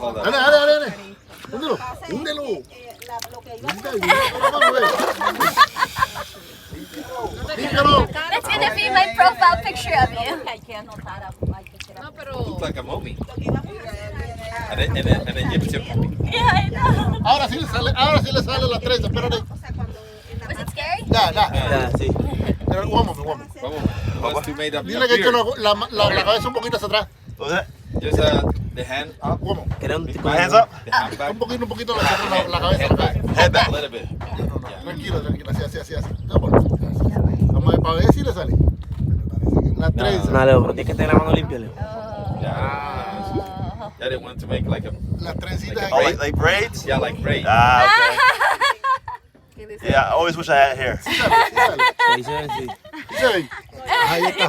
Dale, dale, dale, dale. Húndelo, húndelo. That's gonna be my profile picture of you. Looks like a mummy. An Egyptian mummy. Yeah, I know. Ahora sí le sale la trenza, espérate. Was it scary? Ya, ya. Ya, sí. Pero, vamos. Must be made up. Dile que eche la cabeza un poquito hacia atrás. What was that? Just the hand up. Vamos. Que era un tipo My hands up. The hand back. Un poquito la cabeza. Head back. Head back. A little bit. Tranquilo, así. Vamos a ver para ver si le sale. La trenza. No, Leo, pero tienes que tener la mano limpia, Leo. Yeah, they want to make like a Las trencitas Oh, aquí. like braids? yeah, like braid. Ah, okay. Yeah, I always wish I had hair. Sí sale. Sí, sí, sí. ¿Sí se ven? Ahí está.